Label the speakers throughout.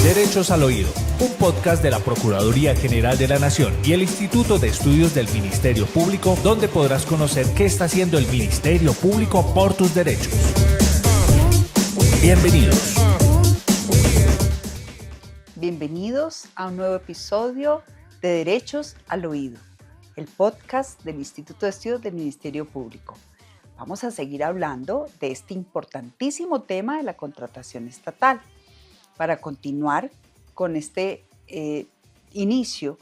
Speaker 1: Derechos al Oído, un podcast de la Procuraduría General de la Nación y el Instituto de Estudios del Ministerio Público, donde podrás conocer qué está haciendo el Ministerio Público por tus derechos. Bienvenidos.
Speaker 2: Bienvenidos a un nuevo episodio de Derechos al Oído, el podcast del Instituto de Estudios del Ministerio Público. Vamos a seguir hablando de este importantísimo tema de la contratación estatal. Para continuar con este inicio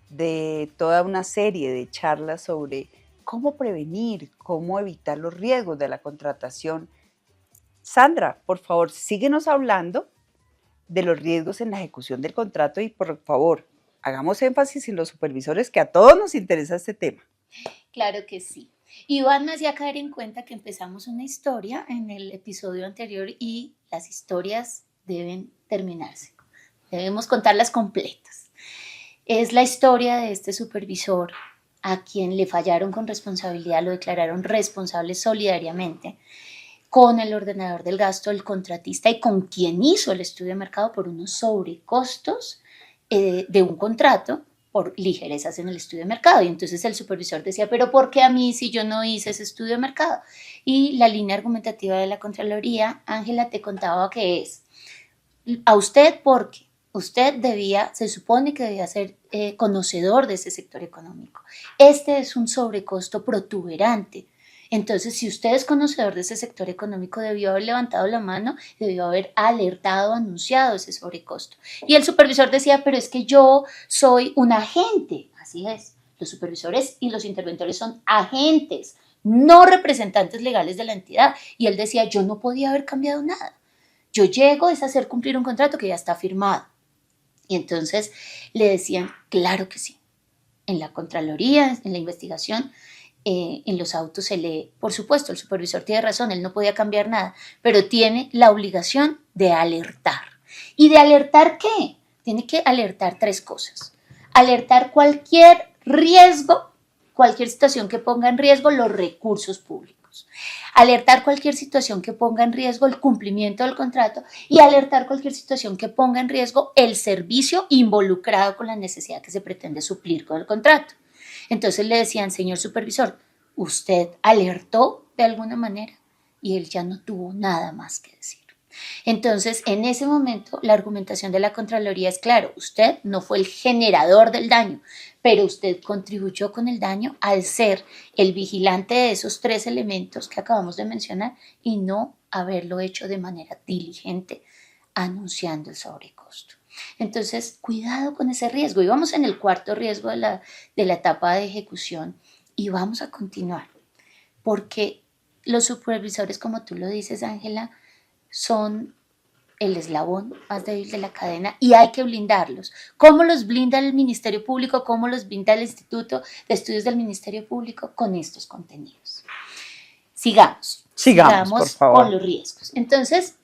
Speaker 2: de toda una serie de charlas sobre cómo prevenir, cómo evitar los riesgos de la contratación. Sandra, por favor, síguenos hablando de los riesgos en la ejecución del contrato y por favor, hagamos énfasis en los supervisores, que a todos nos interesa este tema.
Speaker 3: Claro que sí. Iván me hacía caer en cuenta que empezamos una historia en el episodio anterior y las historias deben terminarse. Debemos contarlas completas. Es la historia de este supervisor a quien le fallaron con responsabilidad, lo declararon responsable solidariamente con el ordenador del gasto del contratista y con quien hizo el estudio de mercado por unos sobrecostos de un contrato por ligerezas en el estudio de mercado. Y entonces el supervisor decía, pero ¿por qué a mí si yo no hice ese estudio de mercado? Y la línea argumentativa de la Contraloría, Ángela, te contaba que es a usted porque usted se supone que debía ser conocedor de ese sector económico. Este es un sobrecosto protuberante. Entonces, si usted es conocedor de ese sector económico, debió haber levantado la mano, debió haber alertado, anunciado ese sobrecosto. Y el supervisor decía, pero es que yo soy un agente. Así es, los supervisores y los interventores son agentes, no representantes legales de la entidad. Y él decía, yo no podía haber cambiado nada. Yo llego es hacer cumplir un contrato que ya está firmado. Y entonces le decían, claro que sí. En la Contraloría, en la investigación, en los autos se lee, por supuesto, el supervisor tiene razón, él no podía cambiar nada, pero tiene la obligación de alertar. ¿Y de alertar qué? Tiene que alertar tres cosas. Alertar cualquier riesgo, cualquier situación que ponga en riesgo los recursos públicos. Alertar cualquier situación que ponga en riesgo el cumplimiento del contrato y alertar cualquier situación que ponga en riesgo el servicio involucrado con la necesidad que se pretende suplir con el contrato. Entonces le decían, señor supervisor, ¿usted alertó de alguna manera? Y él ya no tuvo nada más que decir. Entonces, en ese momento, la argumentación de la Contraloría es claro, usted no fue el generador del daño, pero usted contribuyó con el daño al ser el vigilante de esos tres elementos que acabamos de mencionar y no haberlo hecho de manera diligente, anunciando el sobrecosto. Entonces, cuidado con ese riesgo. Y vamos en el cuarto riesgo de la etapa de ejecución y vamos a continuar, porque los supervisores, como tú lo dices, Ángela, son el eslabón más débil de la cadena y hay que blindarlos. ¿Cómo los blinda el Ministerio Público? ¿Cómo los blinda el Instituto de Estudios del Ministerio Público? Con estos contenidos. Sigamos
Speaker 2: por favor.
Speaker 3: Con los riesgos. Entonces,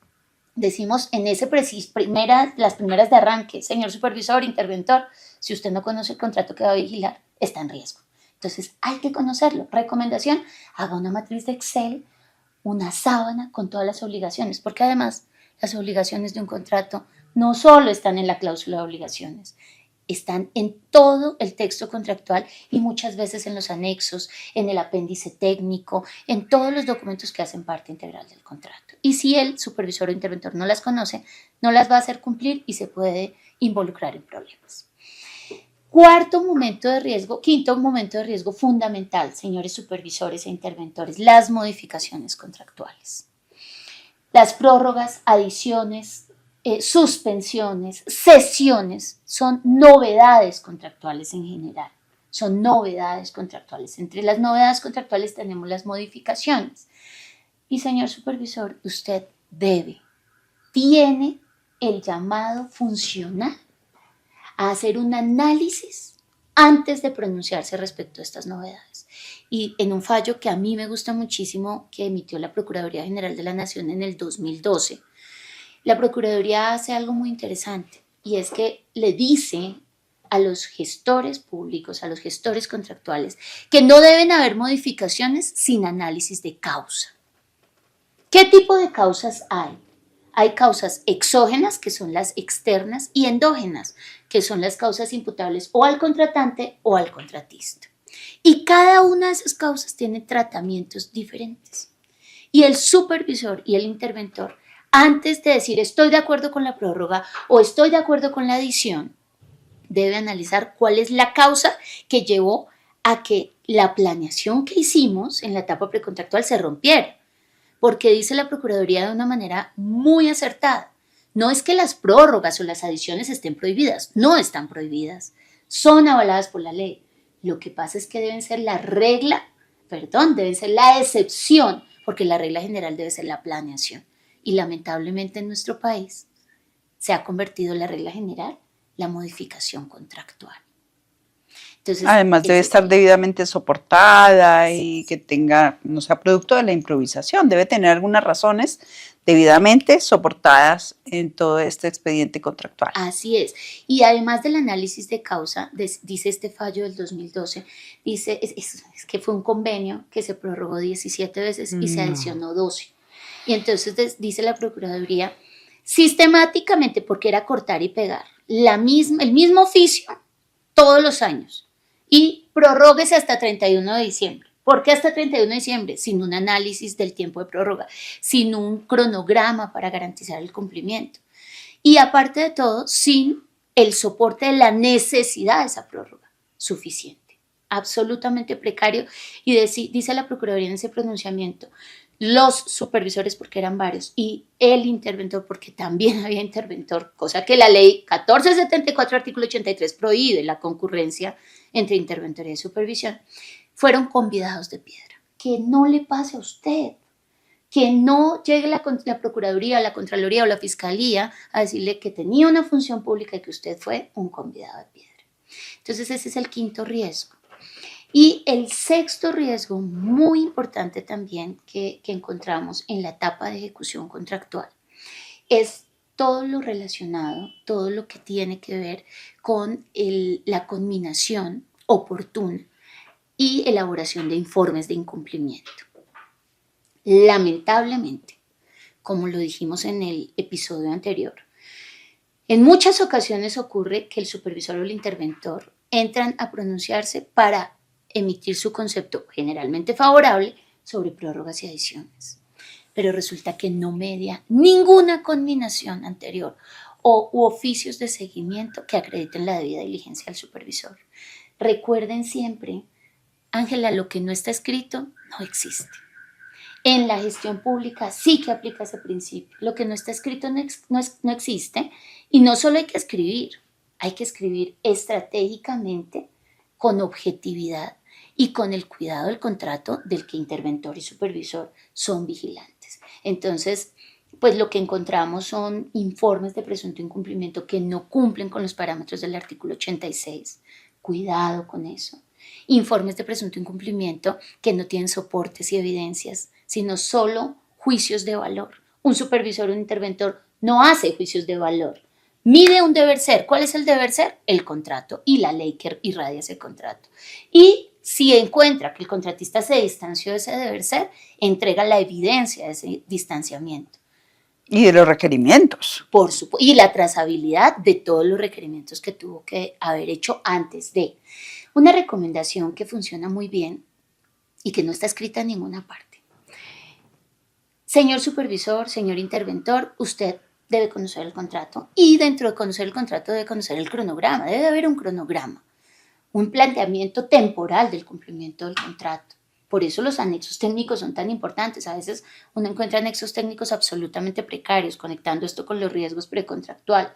Speaker 3: decimos en las primeras de arranque, señor supervisor, interventor, si usted no conoce el contrato que va a vigilar, está en riesgo. Entonces, hay que conocerlo. Recomendación, haga una matriz de Excel, una sábana con todas las obligaciones, porque además las obligaciones de un contrato no solo están en la cláusula de obligaciones, están en todo el texto contractual y muchas veces en los anexos, en el apéndice técnico, en todos los documentos que hacen parte integral del contrato. Y si el supervisor o interventor no las conoce, no las va a hacer cumplir y se puede involucrar en problemas. Quinto momento de riesgo fundamental, señores supervisores e interventores, las modificaciones contractuales. Las prórrogas, adiciones, suspensiones, cesiones son novedades contractuales en general. Son novedades contractuales. Entre las novedades contractuales tenemos las modificaciones. Y señor supervisor, usted tiene el llamado funcional a hacer un análisis antes de pronunciarse respecto a estas novedades. Y en un fallo que a mí me gusta muchísimo, que emitió la Procuraduría General de la Nación en el 2012, la Procuraduría hace algo muy interesante y es que le dice a los gestores públicos, a los gestores contractuales, que no deben haber modificaciones sin análisis de causa. ¿Qué tipo de causas hay? Hay causas exógenas, que son las externas, y endógenas, que son las causas imputables o al contratante o al contratista. Y cada una de esas causas tiene tratamientos diferentes. Y el supervisor y el interventor, antes de decir estoy de acuerdo con la prórroga o estoy de acuerdo con la adición, debe analizar cuál es la causa que llevó a que la planeación que hicimos en la etapa precontractual se rompiera. Porque dice la Procuraduría de una manera muy acertada. No es que las prórrogas o las adiciones estén prohibidas, no están prohibidas, son avaladas por la ley. Lo que pasa es que deben ser la excepción, porque la regla general debe ser la planeación. Y lamentablemente en nuestro país se ha convertido en la regla general la modificación contractual.
Speaker 2: Entonces, además debe estar debidamente soportada y que tenga, no sea producto de la improvisación, debe tener algunas razones debidamente soportadas en todo este expediente contractual.
Speaker 3: Así es. Y además del análisis de causa, dice este fallo del 2012, dice es que fue un convenio que se prorrogó 17 veces y se adicionó 12. Y entonces dice la Procuraduría, sistemáticamente, porque era cortar y pegar, el mismo oficio todos los años. Y prorróguese hasta 31 de diciembre. ¿Por qué hasta 31 de diciembre? Sin un análisis del tiempo de prórroga, sin un cronograma para garantizar el cumplimiento. Y aparte de todo, sin el soporte de la necesidad de esa prórroga suficiente. Absolutamente precario. Y dice la Procuraduría en ese pronunciamiento, los supervisores, porque eran varios, y el interventor, porque también había interventor, cosa que la ley 1474, artículo 83, prohíbe la concurrencia entre interventoría y supervisión, fueron convidados de piedra. Que no le pase a usted, que no llegue la Procuraduría, la Contraloría o la Fiscalía a decirle que tenía una función pública y que usted fue un convidado de piedra. Entonces ese es el quinto riesgo. Y el sexto riesgo, muy importante también, que encontramos en la etapa de ejecución contractual, es todo lo relacionado, todo lo que tiene que ver con la conminación oportuna y elaboración de informes de incumplimiento. Lamentablemente, como lo dijimos en el episodio anterior, en muchas ocasiones ocurre que el supervisor o el interventor entran a pronunciarse para emitir su concepto generalmente favorable sobre prórrogas y adiciones. Pero resulta que no media ninguna conminación anterior u oficios de seguimiento que acrediten la debida diligencia del supervisor. Recuerden siempre, Ángela, lo que no está escrito no existe. En la gestión pública sí que aplica ese principio. Lo que no está escrito no existe. Y no solo hay que escribir estratégicamente, con objetividad y con el cuidado del contrato del que interventor y supervisor son vigilantes. Entonces, pues lo que encontramos son informes de presunto incumplimiento que no cumplen con los parámetros del artículo 86. Cuidado con eso. Informes de presunto incumplimiento que no tienen soportes y evidencias, sino solo juicios de valor. Un supervisor o un interventor no hace juicios de valor. Mide un deber ser. ¿Cuál es el deber ser? El contrato y la ley que irradia ese contrato. Y si encuentra que el contratista se distanció de ese deber ser, entrega la evidencia de ese distanciamiento.
Speaker 2: Y de los requerimientos.
Speaker 3: Por supuesto. Y la trazabilidad de todos los requerimientos que tuvo que haber hecho antes de. Una recomendación que funciona muy bien y que no está escrita en ninguna parte. Señor supervisor, señor interventor, usted debe conocer el contrato y dentro de conocer el contrato debe conocer el cronograma, debe haber un cronograma, un planteamiento temporal del cumplimiento del contrato. Por eso los anexos técnicos son tan importantes. A veces uno encuentra anexos técnicos absolutamente precarios, conectando esto con los riesgos precontractuales.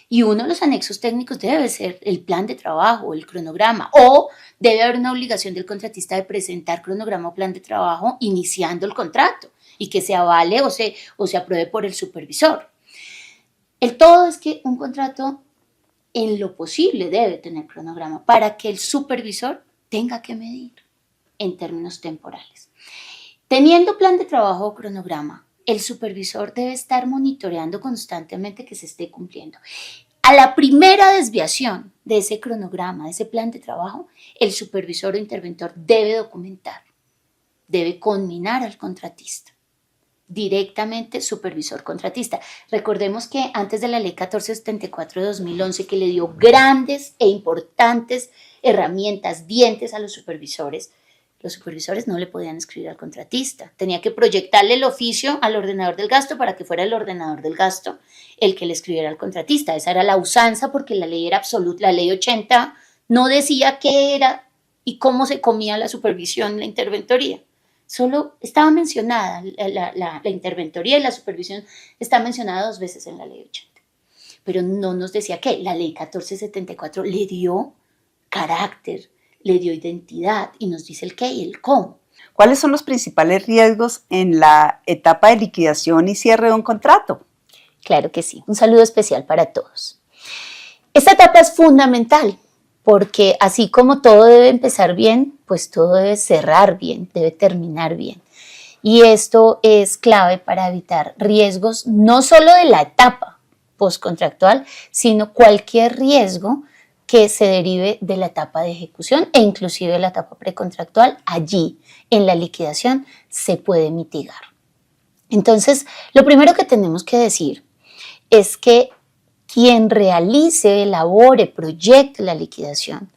Speaker 3: Y uno de los anexos técnicos debe ser el plan de trabajo, el cronograma, o debe haber una obligación del contratista de presentar cronograma o plan de trabajo iniciando el contrato y que se avale o se apruebe por el supervisor. El todo es que un contrato en lo posible debe tener cronograma para que el supervisor tenga que medir en términos temporales. Teniendo plan de trabajo o cronograma, el supervisor debe estar monitoreando constantemente que se esté cumpliendo. A la primera desviación de ese cronograma, de ese plan de trabajo, el supervisor o interventor debe documentar, debe conminar al contratista. directamente supervisor contratista. Recordemos que antes de la ley 1474 de 2011, que le dio grandes e importantes herramientas, dientes a los supervisores no le podían escribir al contratista. Tenía que proyectarle el oficio al ordenador del gasto para que fuera el ordenador del gasto el que le escribiera al contratista. Esa era la usanza, porque la ley era absoluta. La ley 80 no decía qué era y cómo se comía la supervisión, la interventoría. Solo estaba mencionada la interventoría, y la supervisión está mencionada 2 veces en la ley 80. Pero no nos decía qué. La ley 1474 le dio carácter, le dio identidad y nos dice el qué y el cómo.
Speaker 2: ¿Cuáles son los principales riesgos en la etapa de liquidación y cierre de un contrato?
Speaker 3: Claro que sí. Un saludo especial para todos. Esta etapa es fundamental, porque así como todo debe empezar bien, pues todo debe cerrar bien, debe terminar bien. Y esto es clave para evitar riesgos no solo de la etapa postcontractual, sino cualquier riesgo que se derive de la etapa de ejecución e inclusive de la etapa precontractual. Allí, en la liquidación, se puede mitigar. Entonces, lo primero que tenemos que decir es que quien realice, elabore, proyecte la liquidación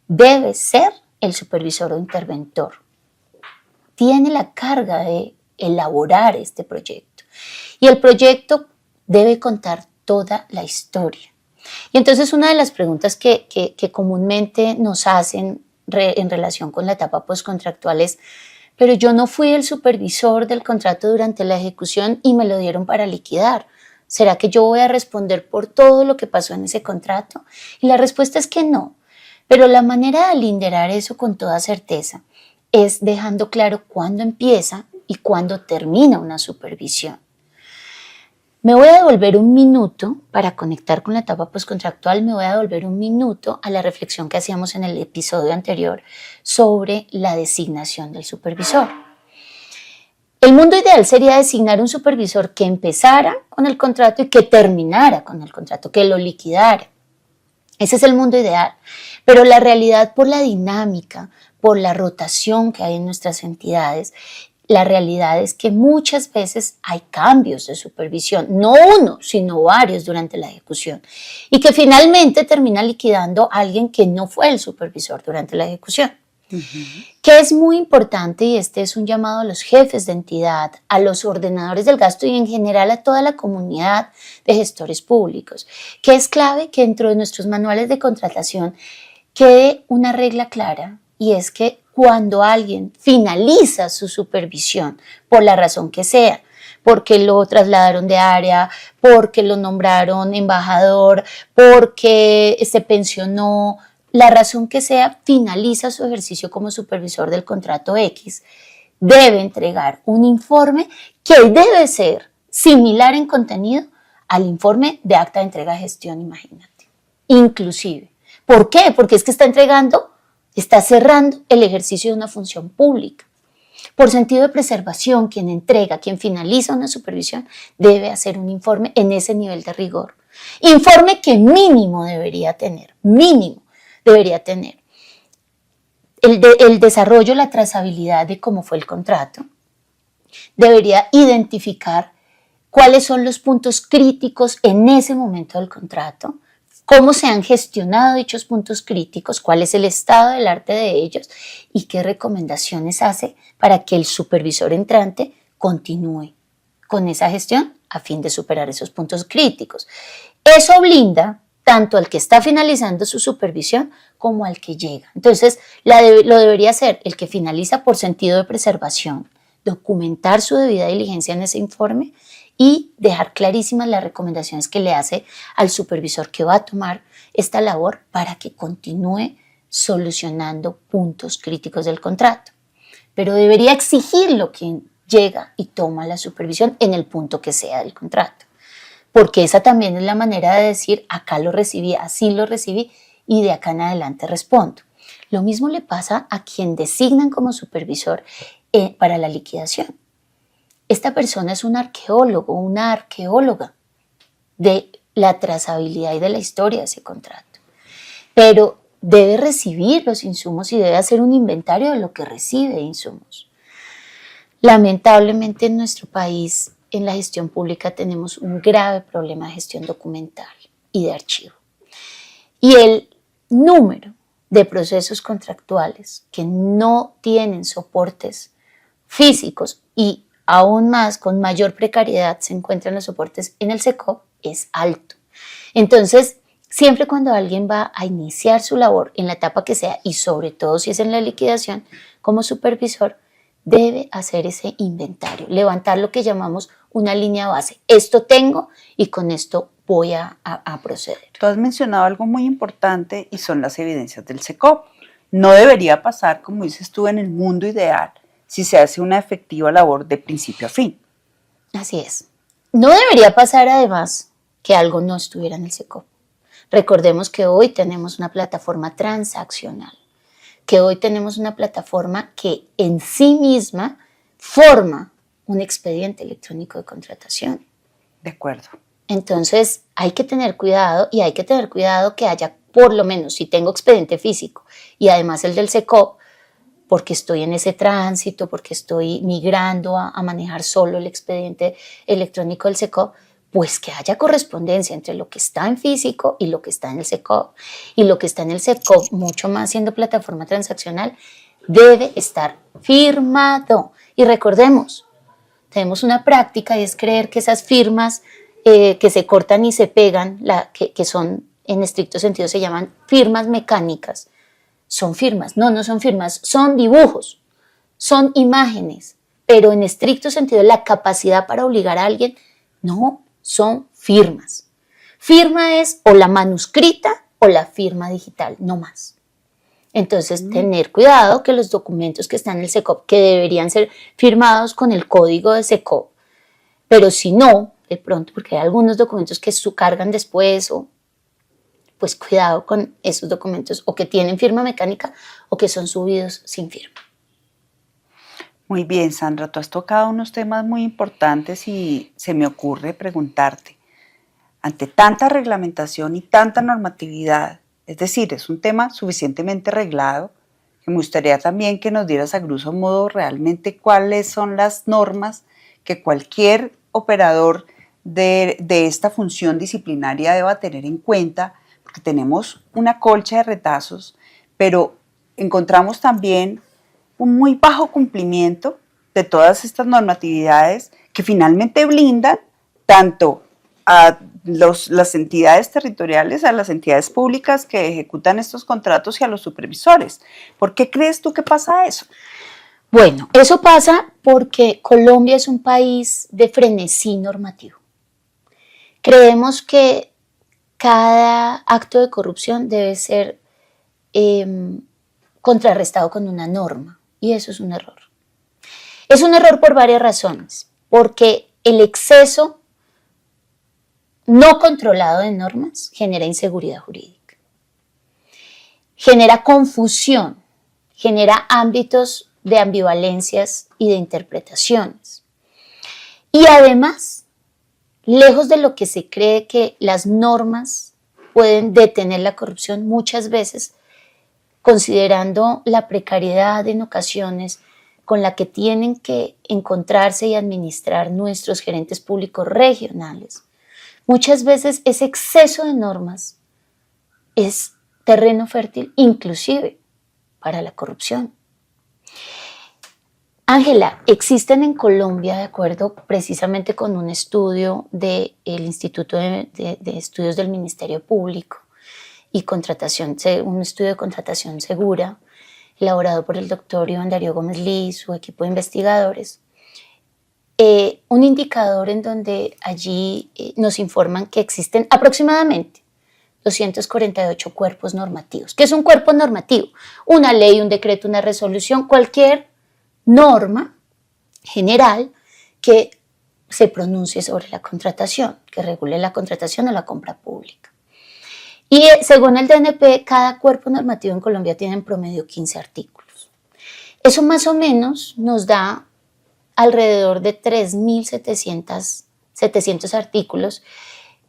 Speaker 3: debe ser el supervisor o interventor. Tiene la carga de elaborar este proyecto y el proyecto debe contar toda la historia. Y entonces una de las preguntas que comúnmente nos hacen en relación con la etapa postcontractual es: pero yo no fui el supervisor del contrato durante la ejecución y me lo dieron para liquidar. ¿Será que yo voy a responder por todo lo que pasó en ese contrato? Y la respuesta es que no. Pero la manera de alinear eso con toda certeza es dejando claro cuándo empieza y cuándo termina una supervisión. Me voy a devolver un minuto para conectar con la etapa postcontractual. Me voy a devolver un minuto a la reflexión que hacíamos en el episodio anterior sobre la designación del supervisor. El mundo ideal sería designar un supervisor que empezara con el contrato y que terminara con el contrato, que lo liquidara. Ese es el mundo ideal. Pero la realidad, por la dinámica, por la rotación que hay en nuestras entidades, la realidad es que muchas veces hay cambios de supervisión, no uno, sino varios durante la ejecución, y que finalmente termina liquidando a alguien que no fue el supervisor durante la ejecución. Que es muy importante, y este es un llamado a los jefes de entidad, a los ordenadores del gasto y en general a toda la comunidad de gestores públicos, que es clave que dentro de nuestros manuales de contratación quede una regla clara, y es que cuando alguien finaliza su supervisión, por la razón que sea, porque lo trasladaron de área, porque lo nombraron embajador, porque se pensionó, la razón que sea, finaliza su ejercicio como supervisor del contrato X, debe entregar un informe que debe ser similar en contenido al informe de acta de entrega de gestión, imagínate, inclusive. ¿Por qué? Porque es que está cerrando el ejercicio de una función pública. Por sentido de preservación, quien entrega, quien finaliza una supervisión, debe hacer un informe en ese nivel de rigor. Informe que mínimo debería tener. El desarrollo, la trazabilidad de cómo fue el contrato. Debería identificar cuáles son los puntos críticos en ese momento del contrato, cómo se han gestionado dichos puntos críticos, cuál es el estado del arte de ellos y qué recomendaciones hace para que el supervisor entrante continúe con esa gestión a fin de superar esos puntos críticos. Eso blinda tanto al que está finalizando su supervisión como al que llega. Entonces, lo debería hacer el que finaliza por sentido de preservación, documentar su debida diligencia en ese informe y dejar clarísimas las recomendaciones que le hace al supervisor que va a tomar esta labor para que continúe solucionando puntos críticos del contrato. Pero debería exigirlo quien llega y toma la supervisión en el punto que sea del contrato. Porque esa también es la manera de decir: acá lo recibí, así lo recibí y de acá en adelante respondo. Lo mismo le pasa a quien designan como supervisor para la liquidación. Esta persona es un arqueólogo, una arqueóloga de la trazabilidad y de la historia de ese contrato. Pero debe recibir los insumos y debe hacer un inventario de lo que recibe de insumos. Lamentablemente en nuestro país, en la gestión pública, tenemos un grave problema de gestión documental y de archivo. Y el número de procesos contractuales que no tienen soportes físicos y aún más con mayor precariedad se encuentran los soportes en el SECOP es alto. Entonces, siempre cuando alguien va a iniciar su labor en la etapa que sea y sobre todo si es en la liquidación como supervisor, debe hacer ese inventario, levantar lo que llamamos una línea base. Esto tengo y con esto voy a proceder.
Speaker 2: Tú has mencionado algo muy importante y son las evidencias del SECOP. No debería pasar, como dices tú, en el mundo ideal si se hace una efectiva labor de principio a fin.
Speaker 3: Así es. No debería pasar además que algo no estuviera en el SECOP. Recordemos que hoy tenemos una plataforma transaccional, que hoy tenemos una plataforma que en sí misma forma un expediente electrónico de contratación.
Speaker 2: De acuerdo.
Speaker 3: Entonces hay que tener cuidado y hay que tener cuidado que haya, por lo menos si tengo expediente físico y además el del SECOP, porque estoy en ese tránsito, porque estoy migrando a manejar solo el expediente electrónico del SECOP, pues que haya correspondencia entre lo que está en físico y lo que está en el SECOP. Y lo que está en el SECOP, mucho más siendo plataforma transaccional, debe estar firmado. Y recordemos, tenemos una práctica y es creer que esas firmas que se cortan y se pegan, que son en estricto sentido se llaman firmas mecánicas, son firmas. No, no son firmas, son dibujos, son imágenes, pero en estricto sentido la capacidad para obligar a alguien, no, son firmas. Firma es o la manuscrita o la firma digital, no más. Entonces, tener cuidado que los documentos que están en el SECOP, que deberían ser firmados con el código de SECOP, pero si no, de pronto, porque hay algunos documentos que cargan después, o pues cuidado con esos documentos, o que tienen firma mecánica o que son subidos sin firma.
Speaker 2: Muy bien, Sandra, tú has tocado unos temas muy importantes y se me ocurre preguntarte, ante tanta reglamentación y tanta normatividad, es decir, es un tema suficientemente reglado, que me gustaría también que nos dieras a grosso modo realmente cuáles son las normas que cualquier operador de esta función disciplinaria deba tener en cuenta, porque tenemos una colcha de retazos, pero encontramos también un muy bajo cumplimiento de todas estas normatividades que finalmente blindan tanto a las entidades territoriales, a las entidades públicas que ejecutan estos contratos y a los supervisores. ¿Por qué crees tú que pasa eso?
Speaker 3: Bueno, eso pasa porque Colombia es un país de frenesí normativo. Creemos que cada acto de corrupción debe ser contrarrestado con una norma, y eso es un error. Es un error por varias razones, porque el exceso no controlado de normas genera inseguridad jurídica, genera confusión, genera ámbitos de ambivalencias y de interpretaciones. Y además, lejos de lo que se cree que las normas pueden detener la corrupción, muchas veces, considerando la precariedad en ocasiones con la que tienen que encontrarse y administrar nuestros gerentes públicos regionales, muchas veces ese exceso de normas es terreno fértil inclusive para la corrupción. Ángela, existen en Colombia, de acuerdo precisamente con un estudio del Instituto de Estudios del Ministerio Público y un estudio de contratación segura, elaborado por el doctor Iván Darío Gómez Lee y su equipo de investigadores, un indicador en donde allí nos informan que existen aproximadamente 248 cuerpos normativos. ¿Qué es un cuerpo normativo? Una ley, un decreto, una resolución, cualquier norma general que se pronuncie sobre la contratación, que regule la contratación o la compra pública. Y según el DNP, cada cuerpo normativo en Colombia tiene en promedio 15 artículos. Eso más o menos nos da alrededor de 3.700 artículos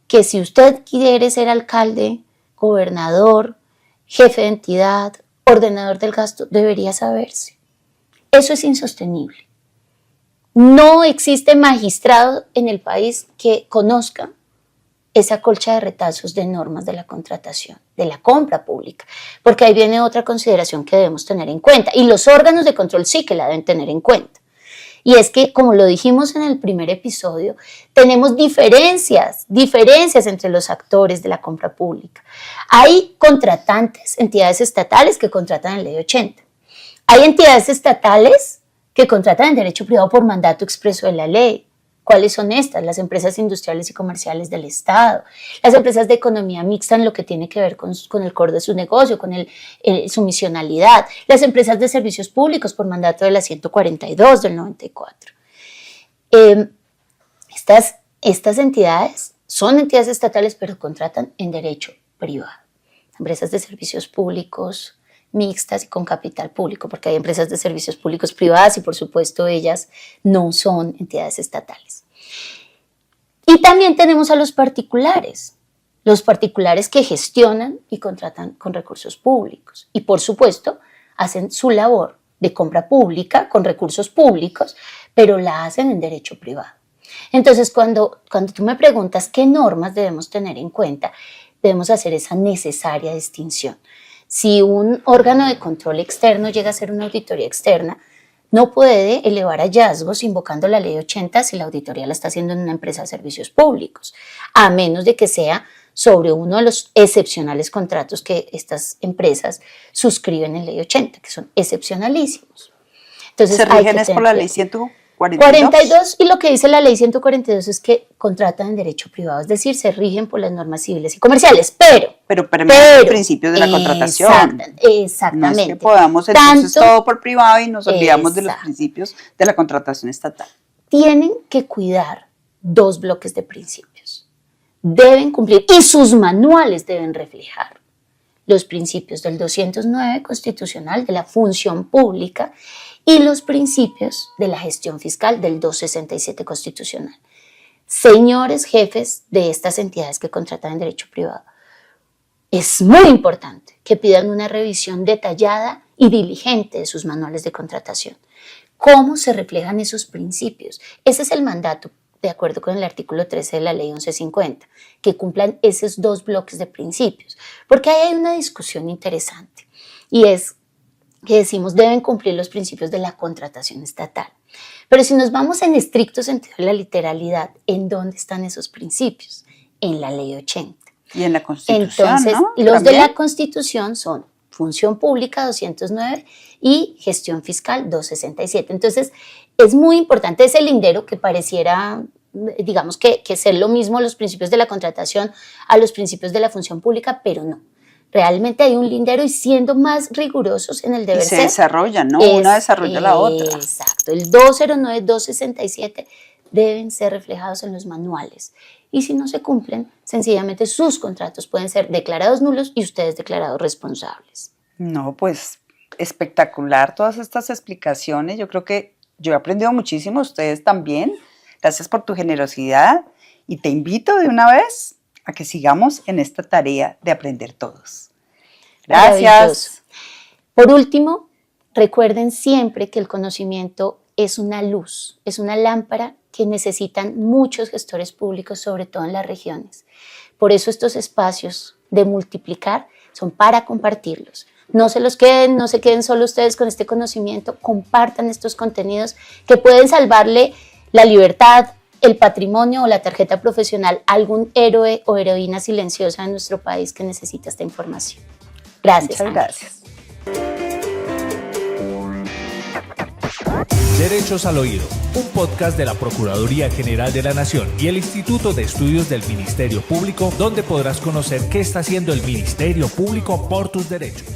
Speaker 3: que si usted quiere ser alcalde, gobernador, jefe de entidad, ordenador del gasto, debería saberse. Eso es insostenible. no existe magistrado en el país que conozca esa colcha de retazos de normas de la contratación, de la compra pública, porque ahí viene otra consideración que debemos tener en cuenta, y los órganos de control sí que la deben tener en cuenta. Y es que, como lo dijimos en el primer episodio, tenemos diferencias entre los actores de la compra pública. Hay contratantes, entidades estatales que contratan en Ley 80. Hay entidades estatales que contratan en derecho privado por mandato expreso de la ley. ¿Cuáles son estas? Las empresas industriales y comerciales del Estado, las empresas de economía mixta en lo que tiene que ver con el core de su negocio, con su misionalidad, las empresas de servicios públicos por mandato de la 142 del 94. Estas entidades son entidades estatales, pero contratan en derecho privado. Empresas de servicios públicos mixtas y con capital público, porque hay empresas de servicios públicos privadas y por supuesto ellas no son entidades estatales. Y también tenemos a los particulares que gestionan y contratan con recursos públicos y por supuesto hacen su labor de compra pública con recursos públicos, pero la hacen en derecho privado. Entonces cuando tú me preguntas qué normas debemos tener en cuenta, debemos hacer esa necesaria distinción. Si un órgano de control externo llega a hacer una auditoría externa, no puede elevar hallazgos invocando la ley 80 si la auditoría la está haciendo en una empresa de servicios públicos, a menos de que sea sobre uno de los excepcionales contratos que estas empresas suscriben en ley 80, que son excepcionalísimos. Entonces,
Speaker 2: ¿se rigen es por la ley
Speaker 3: 142? Y lo que dice la ley 142 es que contratan en derecho privado, es decir, se rigen por las normas civiles y comerciales, pero
Speaker 2: permiten los principios de la contratación.
Speaker 3: Exactamente.
Speaker 2: No es que podamos entonces todo por privado y nos olvidamos de los principios de la contratación estatal.
Speaker 3: Tienen que cuidar dos bloques de principios. Deben cumplir, y sus manuales deben reflejar los principios del 209 constitucional de la función pública y los principios de la gestión fiscal del 267 constitucional. Señores jefes de estas entidades que contratan en derecho privado, es muy importante que pidan una revisión detallada y diligente de sus manuales de contratación. ¿Cómo se reflejan esos principios? Ese es el mandato, de acuerdo con el artículo 13 de la ley 1150, que cumplan esos dos bloques de principios. Porque ahí hay una discusión interesante y es que decimos deben cumplir los principios de la contratación estatal. Pero si nos vamos en estricto sentido de la literalidad, ¿en dónde están esos principios? En la ley 80.
Speaker 2: Y en la Constitución,
Speaker 3: entonces,
Speaker 2: ¿no?
Speaker 3: Los
Speaker 2: ¿También?
Speaker 3: de la Constitución son función pública 209 y gestión fiscal 267. Entonces, es muy importante ese lindero que pareciera, digamos, que ser lo mismo los principios de la contratación a los principios de la función pública, pero no. Realmente hay un lindero y siendo más rigurosos en el deber ser.
Speaker 2: Y se desarrollan, ¿no? Una desarrolla la otra.
Speaker 3: Exacto. El 209, 267 deben ser reflejados en los manuales. Y si no se cumplen, sencillamente sus contratos pueden ser declarados nulos y ustedes declarados responsables.
Speaker 2: No, pues espectacular todas estas explicaciones. Yo creo que yo he aprendido muchísimo, ustedes también. Gracias por tu generosidad y te invito de una vez a que sigamos en esta tarea de aprender todos. Gracias.
Speaker 3: Por último, recuerden siempre que el conocimiento es una luz, es una lámpara que necesitan muchos gestores públicos, sobre todo en las regiones. Por eso estos espacios de multiplicar son para compartirlos. No se los queden, no se queden solo ustedes con este conocimiento, compartan estos contenidos que pueden salvarle la libertad, el patrimonio o la tarjeta profesional a algún héroe o heroína silenciosa en nuestro país que necesita esta información. Gracias.
Speaker 2: Muchas gracias.
Speaker 1: Derechos al Oído, un podcast de la Procuraduría General de la Nación y el Instituto de Estudios del Ministerio Público, donde podrás conocer qué está haciendo el Ministerio Público por tus derechos.